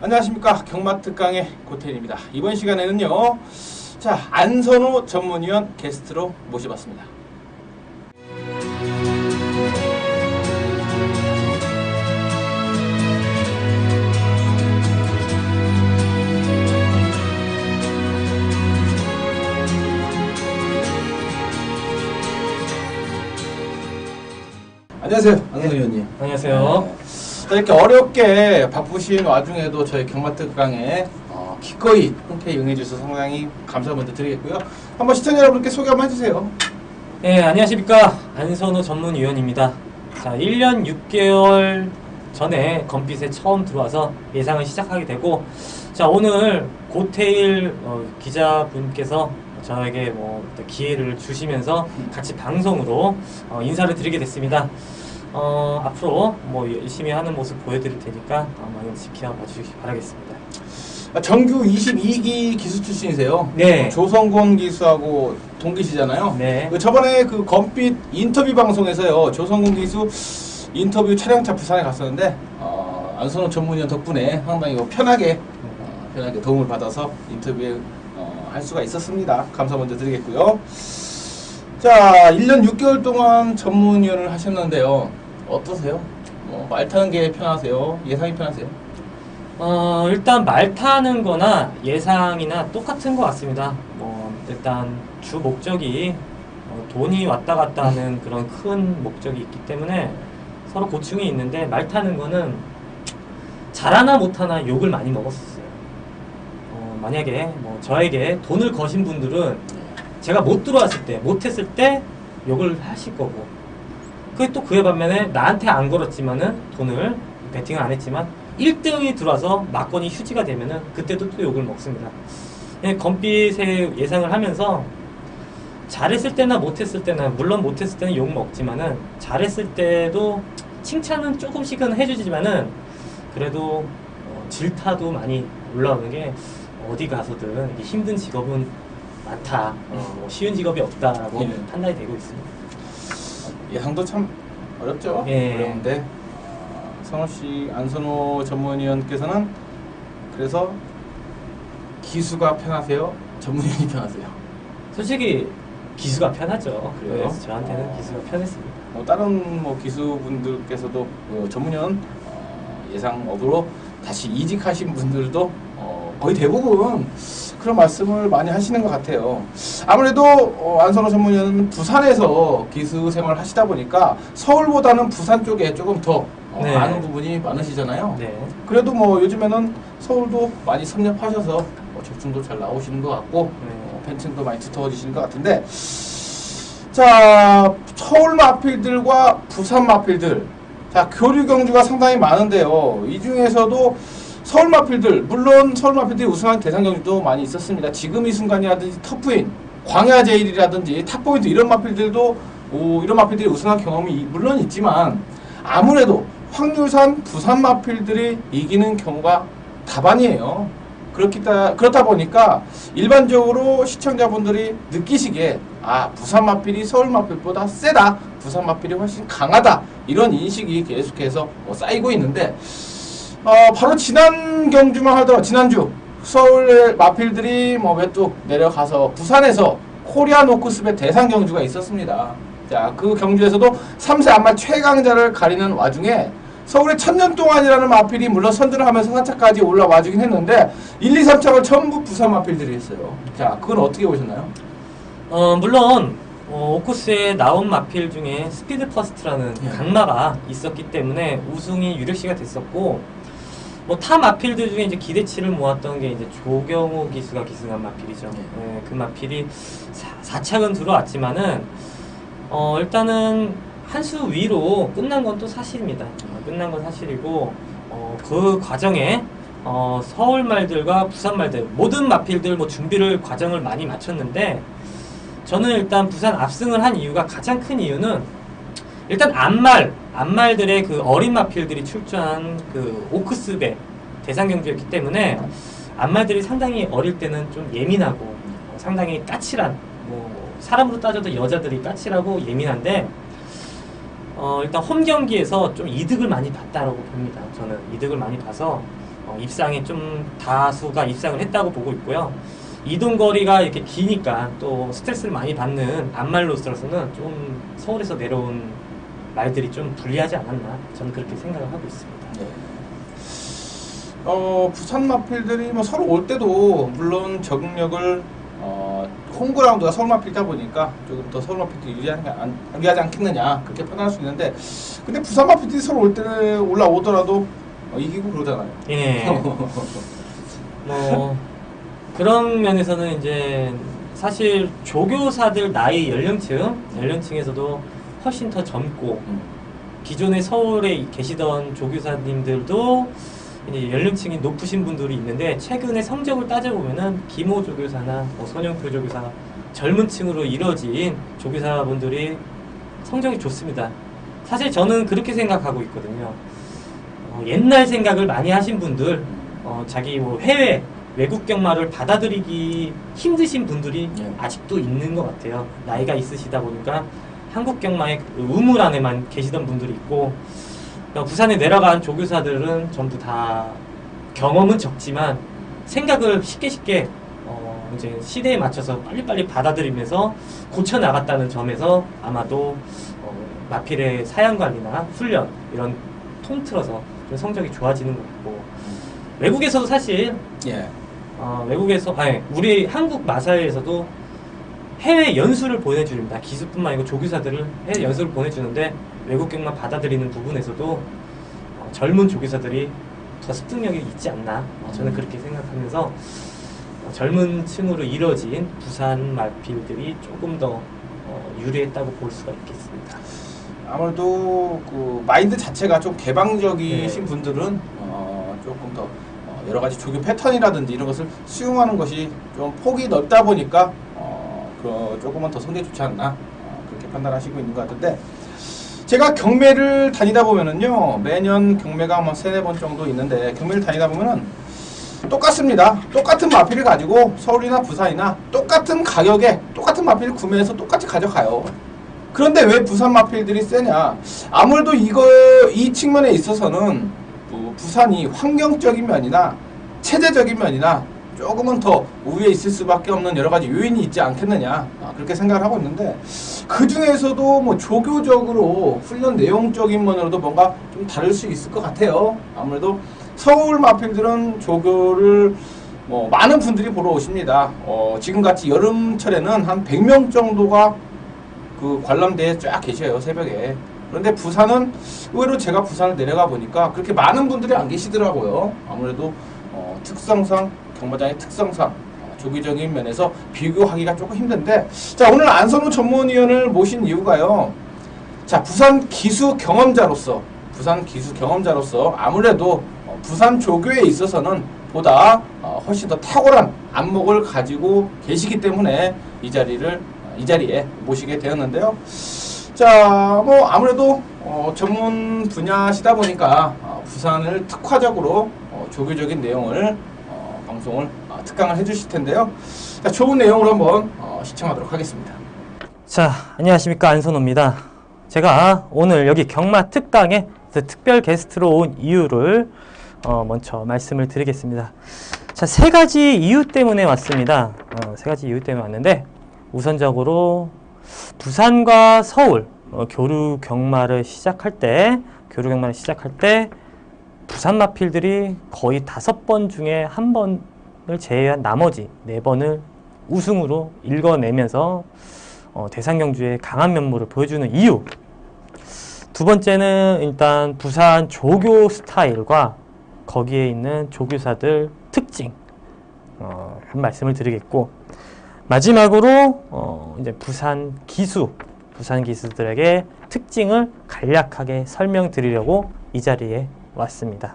안녕하십니까, 경마특강의 고태일입니다. 이번 시간에는요, 자, 안선호 전문위원 게스트로 모셔봤습니다. 안녕하세요, 안선호 위원님. 안녕하세요. 이렇게 어렵게 바쁘신 와중에도 저희 경마특강에 기꺼이 흔쾌히 응해주셔서 상당히 감사 먼저 드리겠고요. 한번 시청자 여러분께 소개 한번 해주세요. 네, 안녕하십니까. 안선호 전문위원입니다. 자, 1년 6개월 전에 건빛에 처음 들어와서 예상을 시작하게 되고, 자, 오늘 고태일 기자분께서 저에게 기회를 주시면서 같이 방송으로 인사를 드리게 됐습니다. 앞으로 열심히 하는 모습 보여드릴 테니까 많이 지켜봐 주시기 바라겠습니다. 정규 22기 기수 출신이세요. 네. 조성곤 기수하고 동기시잖아요. 네. 저번에 그 건빛 인터뷰 방송에서요, 조성곤 기수 인터뷰 촬영차 부산에 갔었는데 안선호 전문위원 덕분에 상당히 편하게 도움을 받아서 인터뷰에 할 수가 있었습니다. 감사 먼저 드리겠고요. 자, 1년 6개월 동안 전문위원을 하셨는데요. 어떠세요? 말 타는 게 편하세요? 예상이 편하세요? 일단 말 타는 거나 예상이나 똑같은 것 같습니다. 일단 주 목적이 돈이 왔다 갔다 하는 그런 큰 목적이 있기 때문에 서로 고충이 있는데, 말 타는 거는 잘하나 못하나 욕을 많이 먹었었어요. 만약에 저에게 돈을 거신 분들은 제가 못 들어왔을 때, 못했을 때 욕을 하실 거고, 그게 또 그에 반면에 나한테 안 걸었지만은, 돈을 베팅을 안 했지만 1등이 들어와서 막건이 휴지가 되면은 그때도 또 욕을 먹습니다. 건빛의 예상을 하면서 잘했을 때나 못했을 때나, 물론 못했을 때는 욕 먹지만은 잘했을 때도 칭찬은 조금씩은 해주지만은 그래도 질타도 많이 올라오는 게, 어디 가서든 힘든 직업은 많다, 쉬운 직업이 없다라고 판단이 되고 있습니다. 예상도 참 어렵죠. 예. 어려운데 선호씨, 안선호 전문위원께서는 그래서 기수가 편하세요? 전문위원이 편하세요? 솔직히 기수가 편하죠. 그래요? 그래서 저한테는 기수가 편했습니다. 다른 기수분들께서도 전문위원 예상업으로 다시 이직하신 분들도 거의 대부분 그런 말씀을 많이 하시는 것 같아요. 아무래도 안선호 전문위원은 부산에서 기수 생활을 하시다 보니까 서울보다는 부산 쪽에 조금 더 네. 아는 부분이 많으시잖아요. 네. 그래도 요즘에는 서울도 많이 섭렵하셔서 적중도 잘 나오시는 것 같고, 팬층도 많이 두터워지시는 것 같은데, 자, 서울 마필들과 부산 마필들, 자, 교류 경주가 상당히 많은데요. 이 중에서도 서울 마필들, 물론 서울 마필들이 우승한 대상 경주도 많이 있었습니다. 지금 이 순간이라든지 터프인, 광야 제일이라든지 탑포인트, 이런 마필들도 이런 마필들이 우승한 경험이 물론 있지만, 아무래도 확률상 부산 마필들이 이기는 경우가 다반이에요. 그렇다 보니까 일반적으로 시청자분들이 느끼시기에 부산 마필이 서울 마필보다 세다, 부산 마필이 훨씬 강하다, 이런 인식이 계속해서 쌓이고 있는데, 바로 지난 경주만 하더라도 지난주 서울 마필들이 메뚜 내려가서 부산에서 코리안 오크스배 대상 경주가 있었습니다. 자, 그 경주에서도 3세 안말 최강자를 가리는 와중에 서울의 천년 동안이라는 마필이 물론 선두를 하면서 4차까지 올라와 주긴 했는데 1, 2, 3차를 전부 부산 마필들이 했어요. 자, 그건 어떻게 보셨나요? 물론 오쿠스에 나온 마필 중에 스피드 퍼스트라는 강마가 있었기 때문에 우승이 유력시가 됐었고, 타 마필들 중에 이제 기대치를 모았던 게 이제 조경호 기수가 기승한 마필이죠. 그 마필이 4착은 들어왔지만은 일단은 한 수 위로 끝난 건 또 사실입니다. 끝난 건 사실이고, 그 과정에 서울 말들과 부산 말들, 모든 마필들 준비를 과정을 많이 마쳤는데, 저는 일단 부산 압승을 한 이유가, 가장 큰 이유는 일단 앞말들의 그 어린 마필들이 출전한 그 오크스배 대상 경주였기 때문에 안말들이 상당히 어릴 때는 좀 예민하고 상당히 까칠한, 뭐 사람으로 따져도 여자들이 까칠하고 예민한데 일단 홈 경기에서 좀 이득을 많이 봤다라고 봅니다. 저는 이득을 많이 봐서 입상에 좀 다수가 입상을 했다고 보고 있고요. 이동 거리가 이렇게 기니까 또 스트레스를 많이 받는 안말로서는 좀 서울에서 내려온 말들이 좀 불리하지 않았나, 저는 그렇게 생각을 하고 있습니다. 네. 부산 마필들이 뭐 서로 올 때도 물론 적응력을 홈그라운드가 서울 마필이다 보니까 조금 더 서울 마필들이 유리하지 않겠느냐 그렇게 판단할 수 있는데, 근데 부산 마필들이 서로 올 때 올라오더라도 이기고 그러잖아요. 예. 뭐 그런 면에서는 이제 사실 조교사들 나이 연령층에서도 훨씬 더 젊고, 기존에 서울에 계시던 조교사님들도 이제 연령층이 높으신 분들이 있는데, 최근에 성적을 따져보면은 김호 조교사나 손영표 조교사, 젊은 층으로 이루어진 조교사분들이 성적이 좋습니다. 사실 저는 그렇게 생각하고 있거든요. 옛날 생각을 많이 하신 분들, 자기 뭐 해외 외국 경마를 받아들이기 힘드신 분들이 아직도 있는 것 같아요. 나이가 있으시다 보니까 한국 경마의 우물 안에만 계시던 분들이 있고, 부산에 내려간 조교사들은 전부 다 경험은 적지만 생각을 쉽게 이제 시대에 맞춰서 빨리빨리 받아들이면서 고쳐 나갔다는 점에서 아마도 마필의 사양 관리나 훈련 이런 통틀어서 좀 성적이 좋아지는 것 같고, 외국에서도 사실 외국에서 우리 한국 마사회에서도 해외 연수를 보내줍니다. 기수뿐만 아니고 조교사들을 해외 연수를 보내주는데, 외국 경마 받아들이는 부분에서도 젊은 조교사들이 더 습득력이 있지 않나, 저는 그렇게 생각하면서 젊은 층으로 이뤄진 부산 마필들이 조금 더 유리했다고 볼 수가 있겠습니다. 아무래도 그 마인드 자체가 좀 개방적이신 분들은 조금 더 여러 가지 조교 패턴이라든지 이런 것을 수용하는 것이 좀 폭이 넓다 보니까 조금은 더 성적이 좋지 않나, 그렇게 판단하시고 있는 것 같은데, 제가 경매를 다니다 보면은요, 매년 경매가 한 3-4번 정도 있는데, 경매를 다니다 보면은 똑같습니다. 똑같은 마필을 가지고 서울이나 부산이나 똑같은 가격에 똑같은 마필을 구매해서 똑같이 가져가요. 그런데 왜 부산 마필들이 세냐? 아무래도 이 측면에 있어서는 부산이 환경적인 면이나 체제적인 면이나 조금은 더 우위에 있을 수밖에 없는 여러 가지 요인이 있지 않겠느냐, 그렇게 생각을 하고 있는데, 그 중에서도 뭐 조교적으로 훈련 내용적인 면으로도 뭔가 좀 다를 수 있을 것 같아요. 아무래도 서울 마필들은 조교를 많은 분들이 보러 오십니다. 지금같이 여름철에는 한 100명 정도가 그 관람대에 쫙 계셔요, 새벽에. 그런데 부산은 의외로 제가 부산을 내려가 보니까 그렇게 많은 분들이 안 계시더라고요. 아무래도 특성상, 경마장의 특성상 조기적인 면에서 비교하기가 조금 힘든데, 자, 오늘 안선우 전문위원을 모신 이유가요, 자, 부산 기수 경험자로서 아무래도 부산 조교에 있어서는 보다 훨씬 더 탁월한 안목을 가지고 계시기 때문에 이 자리에 모시게 되었는데요. 자, 뭐 아무래도 전문 분야시다 보니까 부산을 특화적으로 조교적인 내용을 방송을 특강을 해주실 텐데요. 자, 좋은 내용으로 한번 시청하도록 하겠습니다. 자, 안녕하십니까, 안선호입니다. 제가 오늘 여기 경마 특강에 특별 게스트로 온 이유를 먼저 말씀을 드리겠습니다. 자, 3가지 이유 때문에 왔습니다. 3가지 이유 때문에 왔는데, 우선적으로 부산과 서울 교류 경마를 시작할 때 부산 마필들이 거의 5번 중에 1번을 제외한 나머지 4번을 우승으로 읽어내면서 대상 경주의 강한 면모를 보여주는 이유. 두 번째는 일단 부산 조교 스타일과 거기에 있는 조교사들 특징 한 말씀을 드리겠고, 마지막으로 이제 부산 기수들에게 특징을 간략하게 설명드리려고 이 자리에 왔습니다.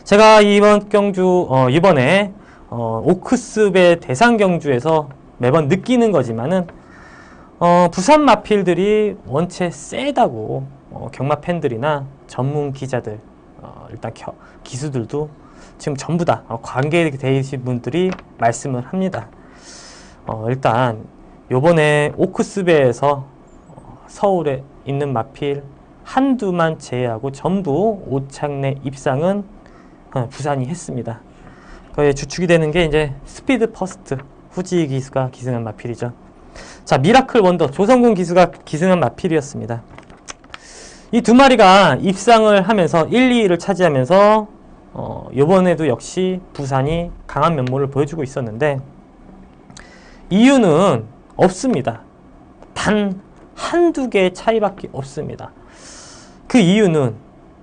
제가 이번에 오크스배 대상 경주에서 매번 느끼는 거지만은 부산 마필들이 원체 세다고 경마 팬들이나 전문 기자들 일단 기수들도 지금 전부 다 관계되신 분들이 말씀을 합니다. 일단 요번에 오크스베에서 서울에 있는 마필 한두만 제외하고 전부 5착 내 입상은 부산이 했습니다. 거기에 주축이 되는 게 이제 스피드 퍼스트 후지 기수가 기승한 마필이죠. 자, 미라클 원더 조성군 기수가 기승한 마필이었습니다. 이 두 마리가 입상을 하면서 1, 2위를 차지하면서 이번에도 역시 부산이 강한 면모를 보여주고 있었는데 이유는 없습니다. 단 한두 개의 차이밖에 없습니다. 그 이유는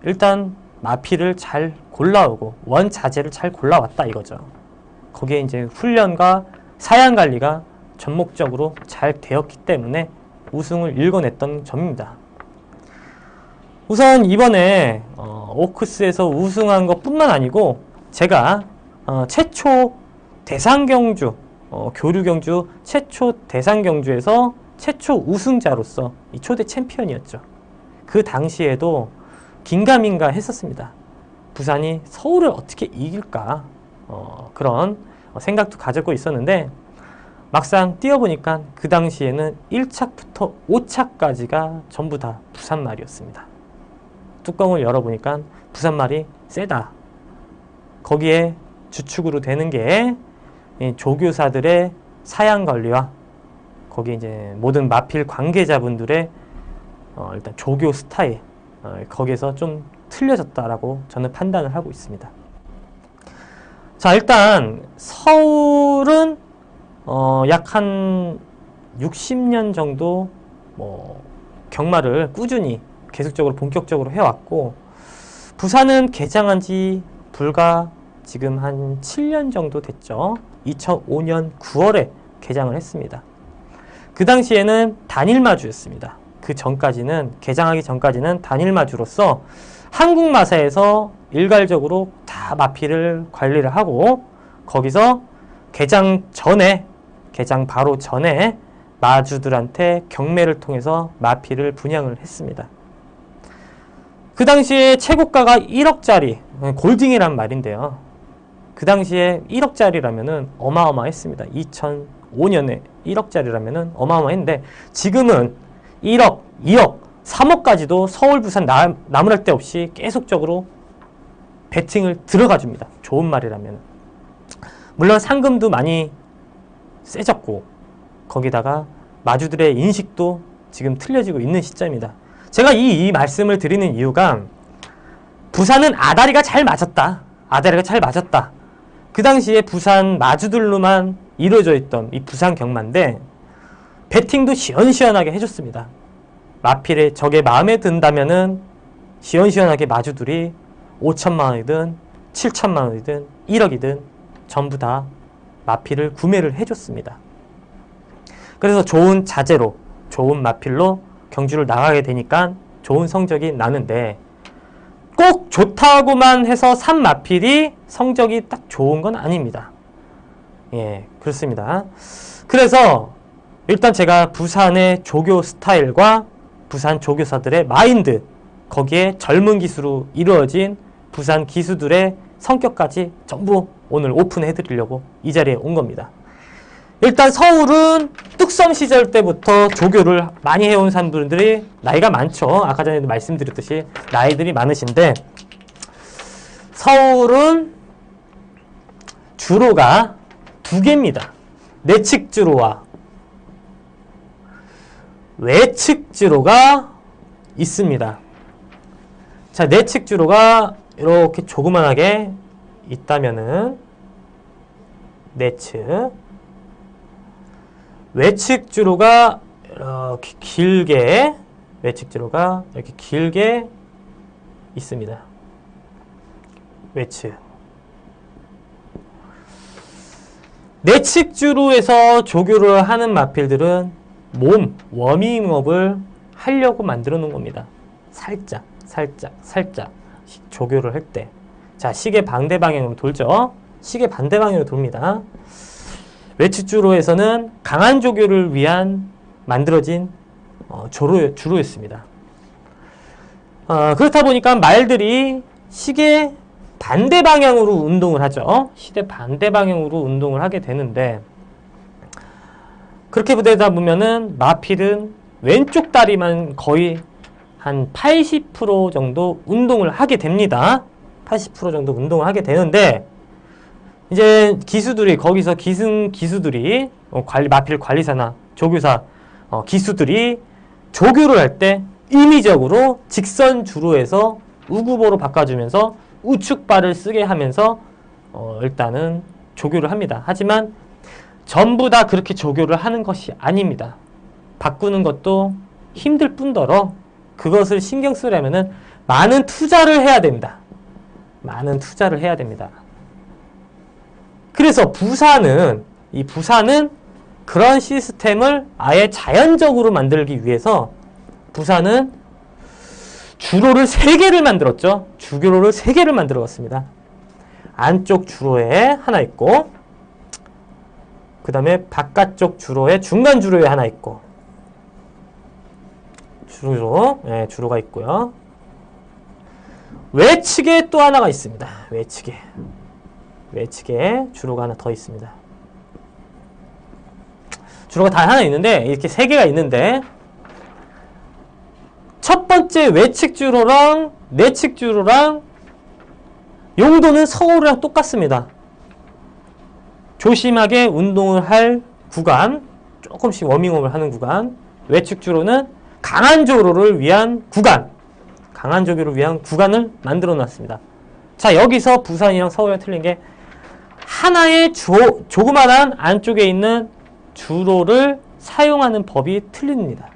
일단 마필을 잘 골라오고 원자재를 잘 골라왔다 이거죠. 거기에 이제 훈련과 사양 관리가 전목적으로 잘 되었기 때문에 우승을 일궈냈던 점입니다. 우선 이번에 오크스에서 우승한 것뿐만 아니고 제가 최초 대상경주 교류경주 최초 대상경주에서 최초 우승자로서 이 초대 챔피언이었죠. 그 당시에도 긴가민가 했었습니다. 부산이 서울을 어떻게 이길까 그런 생각도 가지고 있었는데 막상 뛰어보니까 그 당시에는 1착부터 5착까지가 전부 다 부산말이었습니다. 뚜껑을 열어보니까 부산말이 세다. 거기에 주축으로 되는 게 조교사들의 사양 관리와 거기에 이제 모든 마필 관계자분들의 일단 조교 스타일 거기에서 좀 틀려졌다라고 저는 판단을 하고 있습니다. 자, 일단 서울은 약 한 60년 정도 경마를 꾸준히 계속적으로 본격적으로 해왔고 부산은 개장한 지 불과 지금 한 7년 정도 됐죠. 2005년 9월에 개장을 했습니다. 그 당시에는 단일마주였습니다. 그 전까지는 개장하기 전까지는 단일마주로서 한국마사에서 일괄적으로 다 마필을 관리를 하고 거기서 개장 바로 전에 마주들한테 경매를 통해서 마필을 분양을 했습니다. 그 당시에 최고가가 1억짜리 골딩이란 말인데요. 그 당시에 1억짜리라면은 어마어마했습니다. 2005년에 1억짜리라면은 어마어마했는데 지금은 1억, 2억, 3억까지도 서울, 부산 나무랄 데 없이 계속적으로 배팅을 들어가 줍니다. 좋은 말이라면. 물론 상금도 많이 세졌고 거기다가 마주들의 인식도 지금 틀려지고 있는 시점입니다. 제가 이 말씀을 드리는 이유가 부산은 아다리가 잘 맞았다. 아다리가 잘 맞았다. 그 당시에 부산 마주들로만 이루어져 있던 이 부산 경마인데 배팅도 시원시원하게 해줬습니다. 마필의 적의 마음에 든다면은 시원시원하게 마주들이 5천만 원이든 7천만 원이든 1억이든 전부 다 마필을 구매를 해줬습니다. 그래서 좋은 자재로 좋은 마필로 경주를 나가게 되니까 좋은 성적이 나는데 꼭 좋다고만 해서 산 마필이 성적이 딱 좋은 건 아닙니다. 예, 그렇습니다. 그래서 일단 제가 부산의 조교 스타일과 부산 조교사들의 마인드 거기에 젊은 기수로 이루어진 부산 기수들의 성격까지 전부 오늘 오픈해 드리려고 이 자리에 온 겁니다. 일단 서울은 뚝섬 시절 때부터 조교를 많이 해온 사람들이 나이가 많죠. 아까 전에도 말씀드렸듯이 나이들이 많으신데 서울은 주로가 두 개입니다. 내측 주로와 외측 주로가 있습니다. 자, 내측 주로가 이렇게 조그만하게 있다면은 내측 외측 주로가 이렇게 길게 외측 주로가 이렇게 길게 있습니다. 외측 내측 주로에서 조교를 하는 마필들은 몸 워밍업을 하려고 만들어 놓은 겁니다. 살짝 조교를 할 때 자, 시계 반대 방향으로 돌죠. 시계 반대 방향으로 돕니다. 외측 주로에서는 강한 조교를 위한 만들어진 주로였습니다. 그렇다 보니까 말들이 시계 반대 방향으로 운동을 하죠. 시계 반대 방향으로 운동을 하게 되는데, 그렇게 되다 보면은 마필은 왼쪽 다리만 거의 한 80% 정도 운동을 하게 됩니다. 80% 정도 운동을 하게 되는데, 이제 기수들이, 거기서 기수들이, 마필 관리사나 조교사, 기수들이 조교를 할 때 임의적으로 직선 주로에서 우구보로 바꿔주면서 우측발을 쓰게 하면서 일단은 조교를 합니다. 하지만 전부 다 그렇게 조교를 하는 것이 아닙니다. 바꾸는 것도 힘들 뿐더러 그것을 신경 쓰려면은 많은 투자를 해야 됩니다. 많은 투자를 해야 됩니다. 그래서 부사는 그런 시스템을 아예 자연적으로 만들기 위해서 부사는 주로를 3개를 만들었죠. 주교로를 3개를 만들었습니다. 안쪽 주로에 하나 있고, 그 다음에 바깥쪽 주로에, 중간 주로에 하나 있고, 주로가 있고요. 외측에 또 하나가 있습니다. 외측에 주로가 하나 더 있습니다. 주로가 다 하나 있는데, 이렇게 3개가 있는데, 첫 번째 외측 주로랑 내측 주로랑 용도는 서울이랑 똑같습니다. 조심하게 운동을 할 구간, 조금씩 워밍업을 하는 구간, 외측 주로는 강한 조교를 위한 구간을 만들어 놨습니다. 자, 여기서 부산이랑 서울이랑 틀린 게 하나의 조그만한 안쪽에 있는 주로를 사용하는 법이 틀립니다.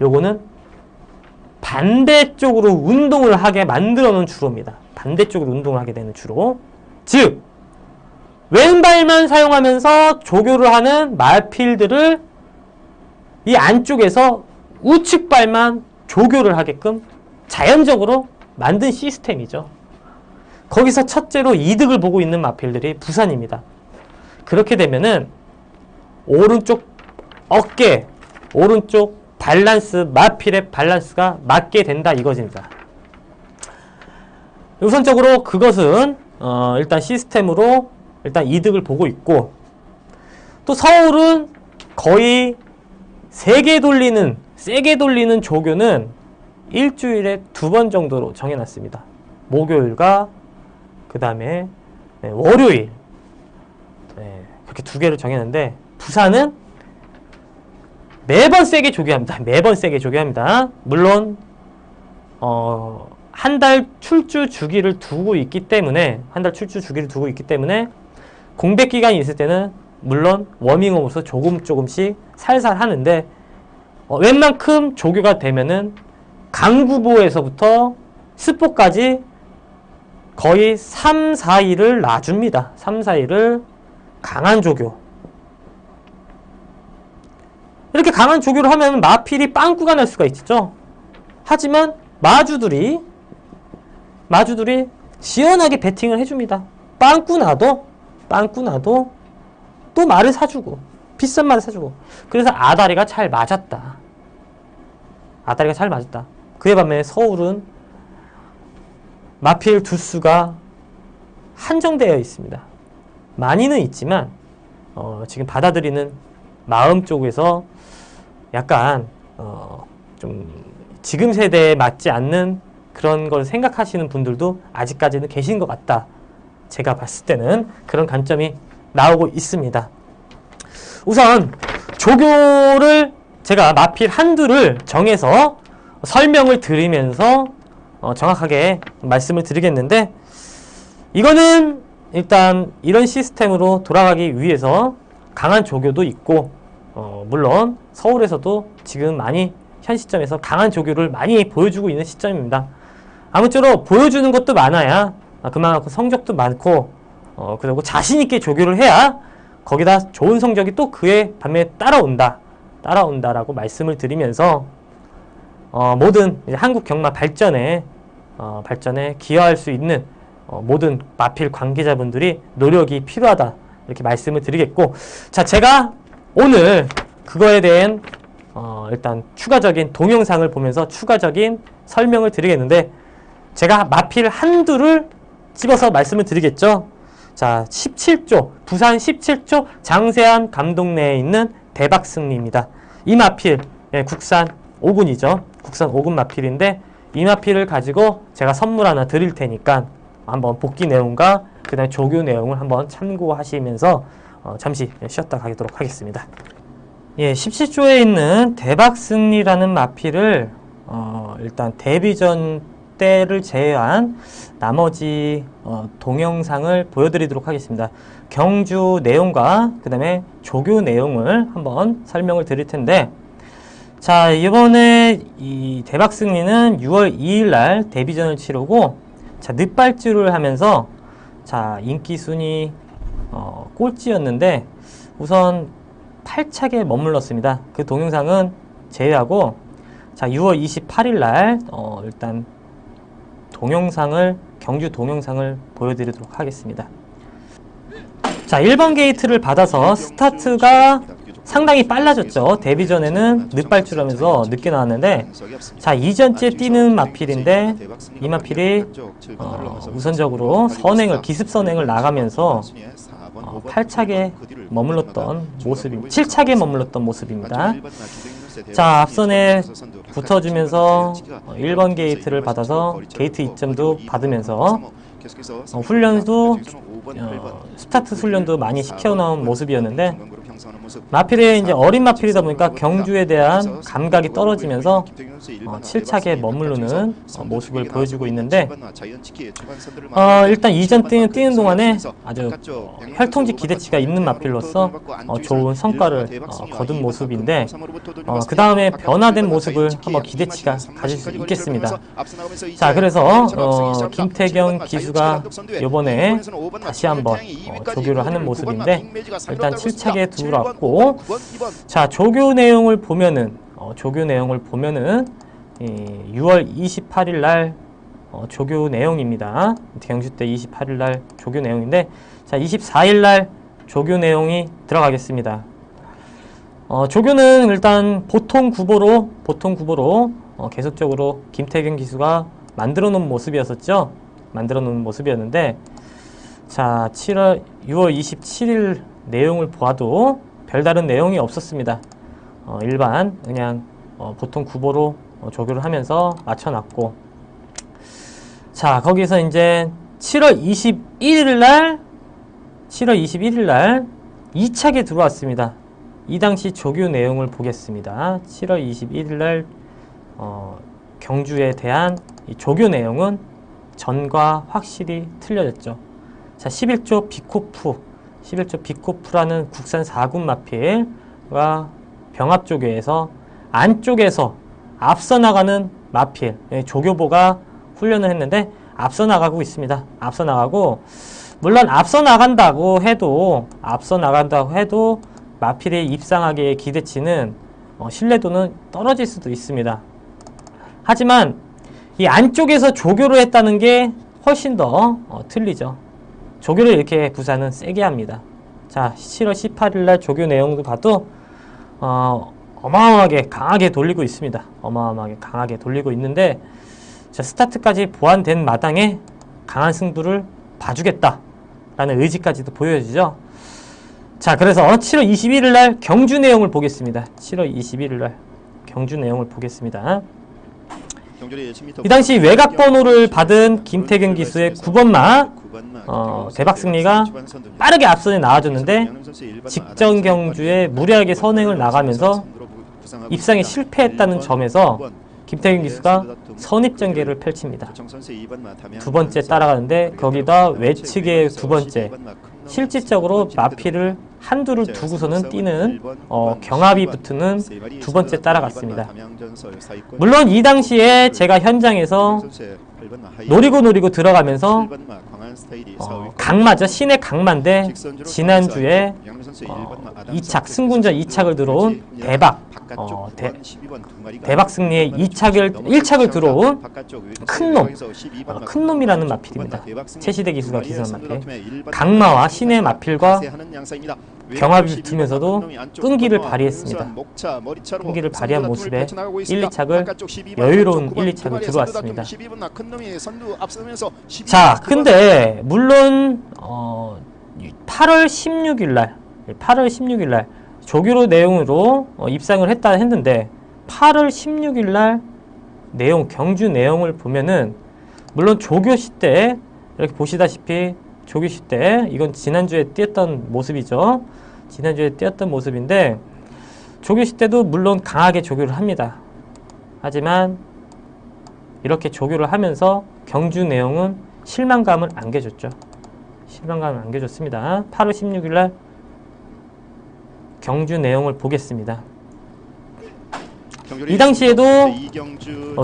요거는 반대쪽으로 운동을 하게 만들어 놓은 주로입니다. 반대쪽으로 운동을 하게 되는 주로. 즉, 왼발만 사용하면서 조교를 하는 마필들을 이 안쪽에서 우측발만 조교를 하게끔 자연적으로 만든 시스템이죠. 거기서 첫째로 이득을 보고 있는 마필들이 부산입니다. 그렇게 되면은 오른쪽 어깨, 오른쪽 밸런스, 마필의 밸런스가 맞게 된다 이것입니다. 우선적으로 그것은 일단 시스템으로 일단 이득을 보고 있고, 또 서울은 거의 세게 돌리는 조교는 일주일에 2번 정도로 정해놨습니다. 목요일과 그 다음에 월요일, 그렇게 2개를 정했는데, 부산은 매번 세게 조교합니다. 물론 한 달 출주 주기를 두고 있기 때문에 공백 기간이 있을 때는 물론 워밍업으로서 조금씩 살살 하는데, 웬만큼 조교가 되면은 강구보에서부터 스포까지 거의 3, 4일을 놔줍니다. 3, 4일을 강한 조교. 이렇게 강한 조교를 하면 마필이 빵꾸가 날 수가 있죠. 하지만 마주들이 시원하게 배팅을 해줍니다. 빵꾸 나도 또 말을 사주고, 비싼 말을 사주고. 그래서 아다리가 잘 맞았다. 그에 반면에 서울은 마필 두수가 한정되어 있습니다. 많이는 있지만 지금 받아들이는 마음 쪽에서 약간 좀 지금 세대에 맞지 않는 그런 걸 생각하시는 분들도 아직까지는 계신 것 같다. 제가 봤을 때는 그런 관점이 나오고 있습니다. 우선 조교를 제가 마필 한두를 정해서 설명을 드리면서 정확하게 말씀을 드리겠는데, 이거는 일단 이런 시스템으로 돌아가기 위해서 강한 조교도 있고, 물론 서울에서도 지금 많이 현 시점에서 강한 조교를 많이 보여주고 있는 시점입니다. 아무쪼록 보여주는 것도 많아야 그만큼 성적도 많고, 그리고 자신있게 조교를 해야 거기다 좋은 성적이 또 그에 반면에 따라온다라고 말씀을 드리면서 모든 한국 경마 발전에 기여할 수 있는 모든 마필 관계자분들이 노력이 필요하다 이렇게 말씀을 드리겠고, 자, 제가 오늘 그거에 대한 일단 추가적인 동영상을 보면서 추가적인 설명을 드리겠는데, 제가 마필 한두를 집어서 말씀을 드리겠죠. 자, 17조, 부산 17조 장세한 감독 내에 있는 대박승리입니다. 이 마필, 예, 국산 5군이죠. 국산 5군 마필인데 이 마필을 가지고 제가 선물 하나 드릴 테니까 한번 복귀 내용과 그 다음에 조교 내용을 한번 참고하시면서 잠시 쉬었다 가도록 하겠습니다. 예, 17조에 있는 대박승리라는 마필을 일단 데뷔전 때를 제외한 나머지 동영상을 보여드리도록 하겠습니다. 경주 내용과 그 다음에 조교 내용을 한번 설명을 드릴 텐데, 자, 이번에 이 대박승리는 6월 2일 날 데뷔전을 치르고, 자, 늦발주를 하면서, 자, 인기 순위 꼴찌였는데 우선 8착에 머물렀습니다. 그 동영상은 제외하고, 자, 6월 28일 날 일단 동영상을, 경주 동영상을 보여드리도록 하겠습니다. 자, 1번 게이트를 받아서 스타트가 상당히 빨라졌죠. 데뷔전에는 늦발주라면서 늦게 나왔는데, 자, 2전째 뛰는 마필인데 이 마필이 우선적으로 선행을, 기습 선행을 나가면서 8착에 머물렀던 모습입니다. 7착에 머물렀던 모습입니다. 자, 앞선에 붙어주면서 1번 게이트를 받아서 게이트 2점도 받으면서 훈련도 스타트 훈련도 많이 시켜놓은 모습이었는데, 마필이 이제 어린 마필이다 보니까 경주에 대한 감각이 떨어지면서 7착에 머무르는 모습을 보여주고 있는데, 일단 이전 뛰는 동안에 아주 혈통직 기대치가 있는 마필로서 좋은 성과를 거둔 모습인데, 그 다음에 변화된 모습을 한번 기대치가 가질 수 있겠습니다. 자, 그래서 김태경 기수가 이번에 다시 한번 조교를 하는 모습인데, 일단 7착에 들어왔고, 자, 조교 내용을 보면은 6월 28일 날 조교 내용입니다. 경주 때 28일 날 조교 내용인데, 자, 24일 날 조교 내용이 들어가겠습니다. 조교는 일단 보통 구보로 계속적으로 김태경 기수가 만들어 놓은 모습이었었죠. 만들어 놓은 모습이었는데, 자, 6월 27일 내용을 보아도 별다른 내용이 없었습니다. 일반 그냥 보통 구보로 조교를 하면서 맞춰놨고, 자, 거기서 이제 7월 21일 날 2착에 들어왔습니다. 이 당시 조교 내용을 보겠습니다. 7월 21일 날 경주에 대한 이 조교 내용은 전과 확실히 틀려졌죠. 자, 11조 비코프라는 국산 4군 마필과 병합조교에서 안쪽에서 앞서 나가는 마필, 조교보가 훈련을 했는데 앞서 나가고 있습니다. 앞서 나가고, 물론 앞서 나간다고 해도 마필의 입상하기의 기대치는 신뢰도는 떨어질 수도 있습니다. 하지만 이 안쪽에서 조교를 했다는 게 훨씬 더 틀리죠. 조교를 이렇게 부산은 세게 합니다. 자, 7월 18일 날 조교 내용도 봐도 어마어마하게 강하게 돌리고 있습니다. 어마어마하게 강하게 돌리고 있는데, 자, 스타트까지 보완된 마당에 강한 승부를 봐주겠다라는 의지까지도 보여지죠. 자, 그래서 7월 21일 날 경주 내용을 보겠습니다. 7월 21일 날 경주 내용을 보겠습니다. 이 당시 외곽 번호를 받은 김태경 기수의 9번마 대박승리가 빠르게 앞선에 나와줬는데, 직전 경주에 무리하게 선행을 나가면서 입상에 실패했다는 점에서 김태경 기수가 선입전개를 펼칩니다. 두 번째 따라가는데, 거기다 외측의 두 번째, 실질적으로 마필을 한두를 두고서는 뛰는 경합이 붙는 두 번째 따라갔습니다. 물론 이 당시에 제가 현장에서 노리고 들어가면서 강마죠. 신의 강마인데, 지난주에 2착, 승군전 2착을 들어온 대박승리의 1착을 들어온 큰 놈이라는 마필입니다. 최시대 기수가 기수한 마필. 강마와 신의 마필과 경합을 두면서도 끈기를 발휘했습니다. 끈기를 발휘한 모습에 1, 2착을 여유로운 1, 2착을 들어왔습니다. 자, 근데 물론 8월 16일 날 조교로 내용으로 입상을 했는데 8월 16일 날 내용, 경주 내용을 보면은 물론 조교시 때 이렇게 보시다시피 조교시 때 이건 지난주에 뛰었던 모습이죠. 지난주에 뛰었던 모습인데 조교시 때도 물론 강하게 조교를 합니다. 하지만 이렇게 조교를 하면서 경주 내용은 실망감을 안겨줬죠. 실망감을 안겨줬습니다. 8월 16일 날 경주 내용을 보겠습니다. 이 당시에도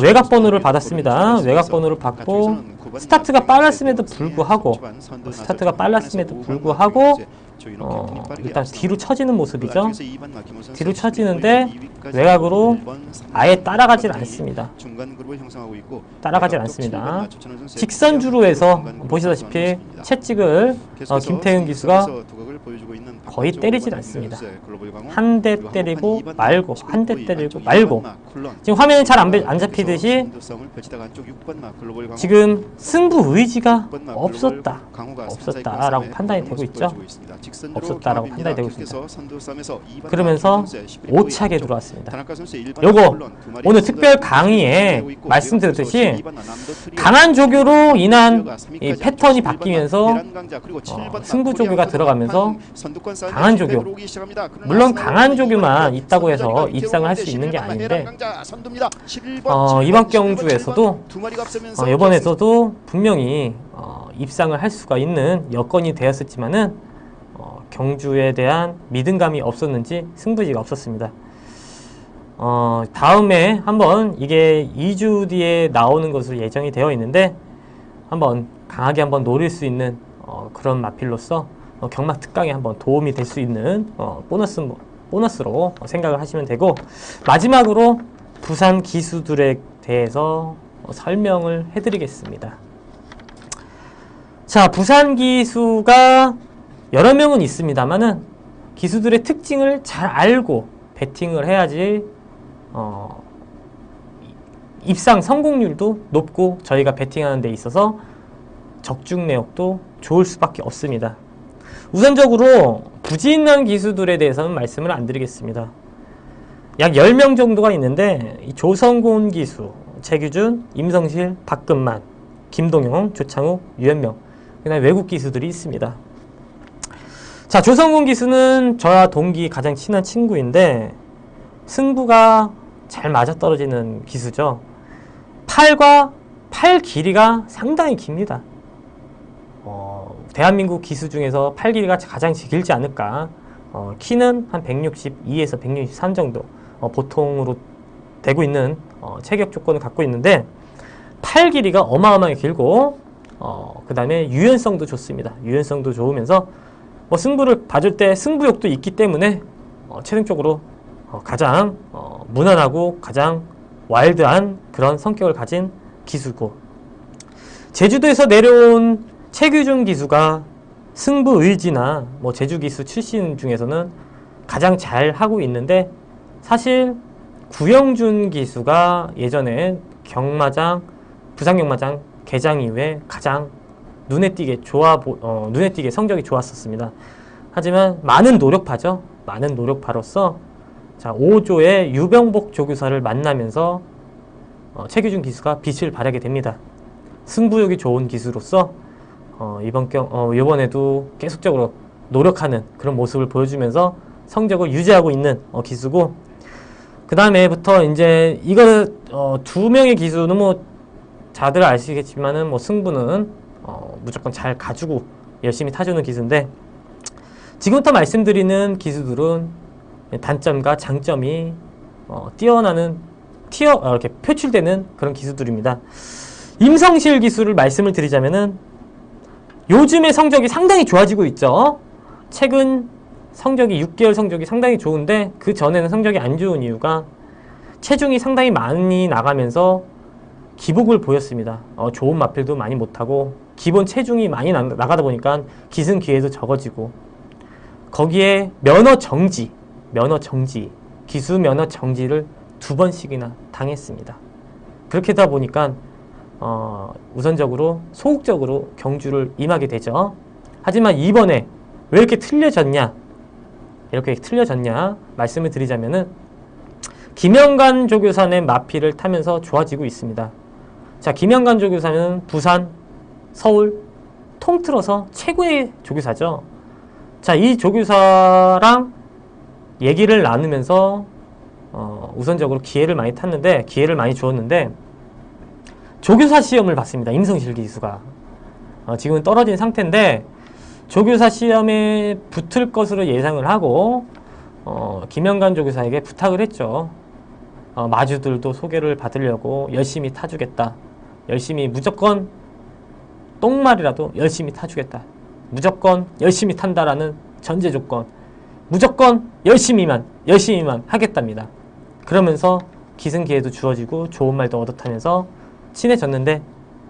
외곽 번호를 받았습니다. 외곽 번호를 받고 스타트가 빨랐음에도 불구하고 일단 뒤로 처지는 모습이죠. 뒤로 처지는데 외곽으로 아예 따라가질 않습니다. 직선주로 해서 보시다시피 채찍을 김태윤 기수가 거의 때리질 않습니다. 한 대 때리고 말고 한 대 때리고 말고 지금 화면에 잘 안 잡히듯이 지금 승부 의지가 없었다라고 판단이 되고 있죠. 없었다라고 판단이 되고 있습니다. 그러면서 5착에 들어왔습니다. 요거 오늘 특별 강의에 말씀드렸듯이 강한 조교로 인한 이 패턴이 바뀌면서 승부 조교가 들어가면서 강한 조교, 물론 강한 조교만 있다고 해서 입상을 할 수 있는 게 아닌데 이번 경주에서도 이번에서도 분명히 입상을 할 수가 있는 여건이 되었었지만은 경주에 대한 믿음감이 없었는지 승부지가 없었습니다. 다음에 한번 이게 2주 뒤에 나오는 것으로 예정이 되어 있는데 한번 강하게 한번 노릴 수 있는 그런 마필로서 경막 특강에 한번 도움이 될 수 있는 보너스로 생각을 하시면 되고, 마지막으로 부산 기수들에 대해서 설명을 해드리겠습니다. 자, 부산 기수가 여러 명은 있습니다만은 기수들의 특징을 잘 알고 배팅을 해야지 입상 성공률도 높고 저희가 배팅하는 데 있어서 적중 내역도 좋을 수밖에 없습니다. 우선적으로 부진한 기수들에 대해서는 말씀을 안 드리겠습니다. 약 10명 정도가 있는데 이 조성곤 기수, 최규준, 임성실, 박근만, 김동영, 조창욱, 유현명, 그다음에 외국 기수들이 있습니다. 자, 조성곤 기수는 저와 동기 가장 친한 친구인데 승부가 잘 맞아떨어지는 기수죠. 팔 길이가 상당히 깁니다. 대한민국 기수 중에서 팔 길이가 가장 길지 않을까. 키는 한 162에서 163 정도 보통으로 되고 있는 체격 조건을 갖고 있는데 팔 길이가 어마어마하게 길고 그 다음에 유연성도 좋습니다. 유연성도 좋으면서 승부를 봐줄 때 승부욕도 있기 때문에 최종적으로 가장 무난하고 가장 와일드한 그런 성격을 가진 기수고, 제주도에서 내려온 최규준 기수가 승부 의지나 제주 기수 출신 중에서는 가장 잘 하고 있는데, 사실 구영준 기수가 예전에 부산 경마장 개장 이후에 가장 눈에 띄게 성적이 좋았었습니다. 하지만 많은 노력파죠. 많은 노력파로서 5조의 유병복 조교사를 만나면서 최규준 기수가 빛을 발하게 됩니다. 승부욕이 좋은 기수로서 이번에도 계속적으로 노력하는 그런 모습을 보여주면서 성적을 유지하고 있는 기수고, 그 다음에부터 이제 이거 2명의 기수는 다들 아시겠지만은 승부는 무조건 잘 가지고 열심히 타주는 기수인데, 지금부터 말씀드리는 기수들은 단점과 장점이 이렇게 표출되는 그런 기수들입니다. 임성실 기수를 말씀을 드리자면은 요즘의 성적이 상당히 좋아지고 있죠. 최근 6개월 성적이 상당히 좋은데 그 전에는 성적이 안 좋은 이유가 체중이 상당히 많이 나가면서 기복을 보였습니다. 좋은 마필도 많이 못하고 기본 체중이 많이 나가다 보니까 기승 기회도 적어지고, 거기에 면허 정지, 기수 면허 정지를 2번씩이나 당했습니다. 그렇게 하다 보니까 우선적으로 소극적으로 경주를 임하게 되죠. 하지만 이번에 왜 이렇게 틀려졌냐? 말씀을 드리자면은 김영관 조교사는 마필을 타면서 좋아지고 있습니다. 자, 김영관 조교사는 부산, 서울 통틀어서 최고의 조교사죠. 자, 이 조교사랑 얘기를 나누면서 우선적으로 기회를 많이 주었는데 조교사 시험을 봤습니다. 임성실 기수가 지금은 떨어진 상태인데 조교사 시험에 붙을 것으로 예상을 하고 김영관 조교사에게 부탁을 했죠. 마주들도 소개를 받으려고 열심히 타주겠다. 열심히 무조건 똥말이라도 열심히 타주겠다. 무조건 열심히 탄다라는 전제 조건. 무조건 열심히만 하겠답니다. 그러면서 기승 기회도 주어지고 좋은 말도 얻어타면서 친해졌는데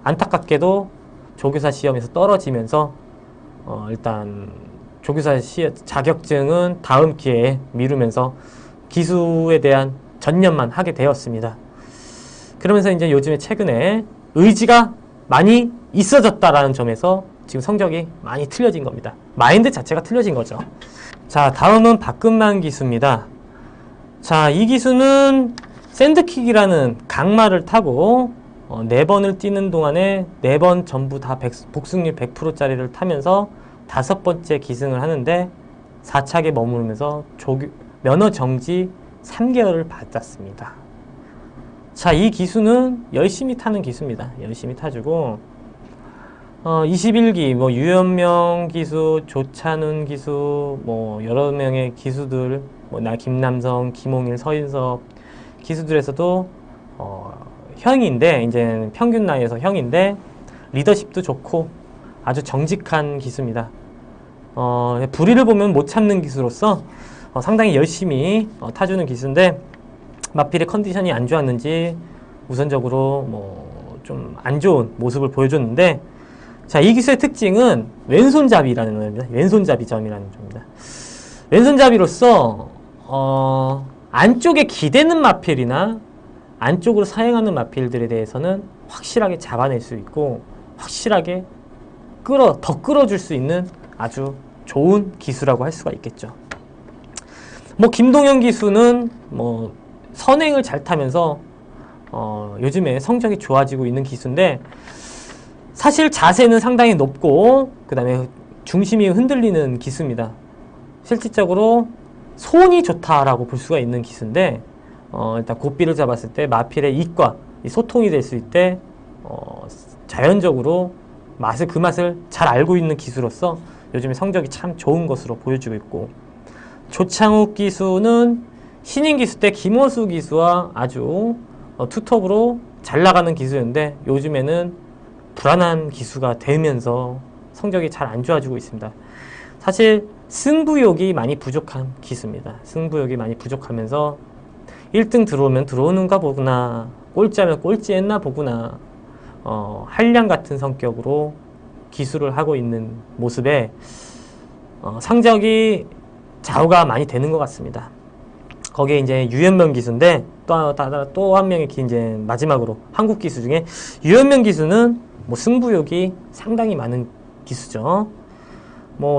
안타깝게도 조교사 시험에서 떨어지면서 일단 조교사 자격증은 다음 기회에 미루면서 기수에 대한 전념만 하게 되었습니다. 그러면서 이제 요즘에 최근에 의지가 많이 있어졌다라는 점에서 지금 성적이 많이 틀려진 겁니다. 마인드 자체가 틀려진 거죠. 자, 다음은 박근만 기수입니다. 자, 이 기수는 샌드킥이라는 강마를 타고 4번을 뛰는 동안에 4번 전부 다 복승률 100%짜리를 타면서 5번째 기승을 하는데 4착에 머무르면서 면허 정지 3개월을 받았습니다. 자, 이 기수는 열심히 타는 기수입니다. 열심히 타주고 21기 유현명 기수, 조찬훈 기수, 여러 명의 기수들, 김남성, 김홍일, 서인섭 기수들에서도 형인데 이제 평균 나이에서 형인데 리더십도 좋고 아주 정직한 기수입니다. 불의를 보면 못 참는 기수로서 상당히 열심히 타주는 기수인데 마필의 컨디션이 안 좋았는지 우선적으로 좀 안 좋은 모습을 보여줬는데 자, 이 기수의 특징은 왼손잡이라는 겁니다. 왼손잡이점이라는 점입니다. 왼손잡이로서 안쪽에 기대는 마필이나 안쪽으로 사행하는 마필들에 대해서는 확실하게 잡아낼 수 있고 확실하게 더 끌어줄 수 있는 아주 좋은 기수라고 할 수가 있겠죠. 김동현 기수는 선행을 잘 타면서 요즘에 성적이 좋아지고 있는 기수인데 사실 자세는 상당히 높고 그 다음에 중심이 흔들리는 기수입니다. 실질적으로 손이 좋다라고 볼 수가 있는 기수인데 일단 고삐를 잡았을 때 마필의 입과 소통이 될 수 있때 자연적으로 그 맛을 잘 알고 있는 기수로서 요즘에 성적이 참 좋은 것으로 보여주고 있고 조창욱 기수는 신인 기수 때 김호수 기수와 아주 투톱으로 잘 나가는 기수였는데 요즘에는 불안한 기수가 되면서 성적이 잘 안 좋아지고 있습니다. 사실 승부욕이 많이 부족한 기수입니다. 승부욕이 많이 부족하면서 1등 들어오면 들어오는가 보구나, 꼴찌하면 꼴찌했나 보구나, 한량 같은 성격으로 기수를 하고 있는 모습에 성적이 좌우가 많이 되는 것 같습니다. 거기에 이제 유현명 기수인데 또 한 명의 이제 마지막으로 한국 기수 중에 유현명 기수는 승부욕이 상당히 많은 기수죠.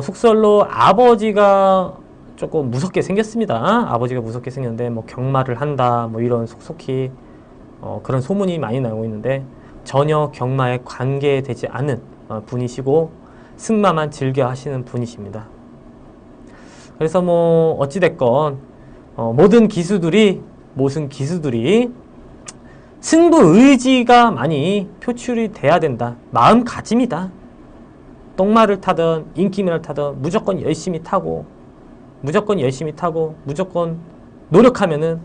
속설로 아버지가 조금 무섭게 생겼습니다. 아버지가 무섭게 생겼는데 경마를 한다 이런 속속히 그런 소문이 많이 나오고 있는데 전혀 경마에 관계되지 않은 분이시고 승마만 즐겨 하시는 분이십니다. 그래서 어찌됐건 모든 기수들이 승부 의지가 많이 표출이 돼야 된다. 마음가짐이다. 똥말을 타든 인기말을 타든 무조건 열심히 타고 무조건 노력하면은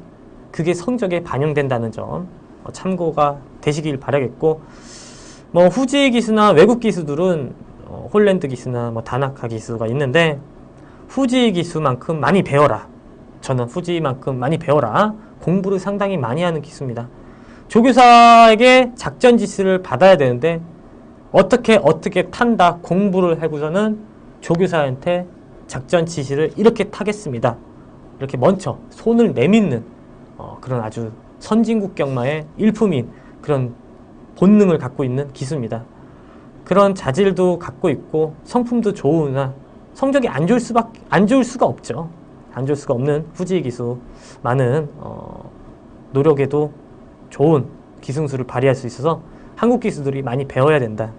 그게 성적에 반영된다는 점 참고가 되시길 바라겠고 후지 기수나 외국 기수들은 홀랜드 기수나 다나카 기수가 있는데 후지 기수만큼 많이 배워라. 저는 후지만큼 많이 배워라. 공부를 상당히 많이 하는 기수입니다. 조교사에게 작전 지시를 받아야 되는데 어떻게 탄다 공부를 하고서는 조교사한테 작전 지시를 이렇게 타겠습니다. 이렇게 먼저 손을 내밀는 그런 아주 선진국경마의 일품인 그런 본능을 갖고 있는 기수입니다. 그런 자질도 갖고 있고 성품도 좋으나 성적이 안 좋을 수가 없죠. 안 좋을 수가 없는 후지 기수. 많은 노력에도 좋은 기승수를 발휘할 수 있어서 한국 기수들이 많이 배워야 된다.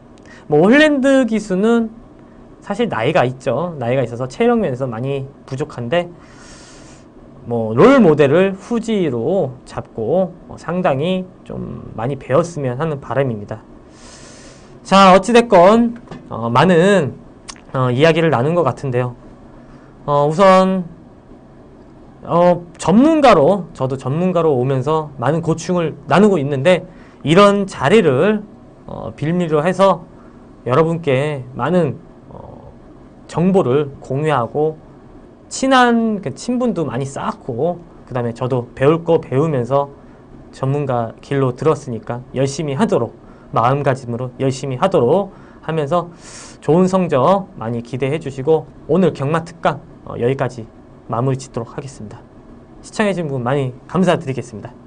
뭐 홀랜드 기수는 사실 나이가 있죠. 나이가 있어서 체력 면에서 많이 부족한데 뭐 롤 모델을 후지로 잡고 상당히 좀 많이 배웠으면 하는 바람입니다. 자, 어찌됐건 많은 이야기를 나눈 것 같은데요. 우선 저도 전문가로 오면서 많은 고충을 나누고 있는데 이런 자리를 빌미로 해서 여러분께 많은 정보를 공유하고 친한 친분도 많이 쌓고 그 다음에 저도 배울 거 배우면서 전문가 길로 들었으니까 열심히 하도록 마음가짐으로 열심히 하도록 하면서 좋은 성적 많이 기대해 주시고 오늘 경마 특강 여기까지 마무리 짓도록 하겠습니다. 시청해 주신 분 많이 감사드리겠습니다.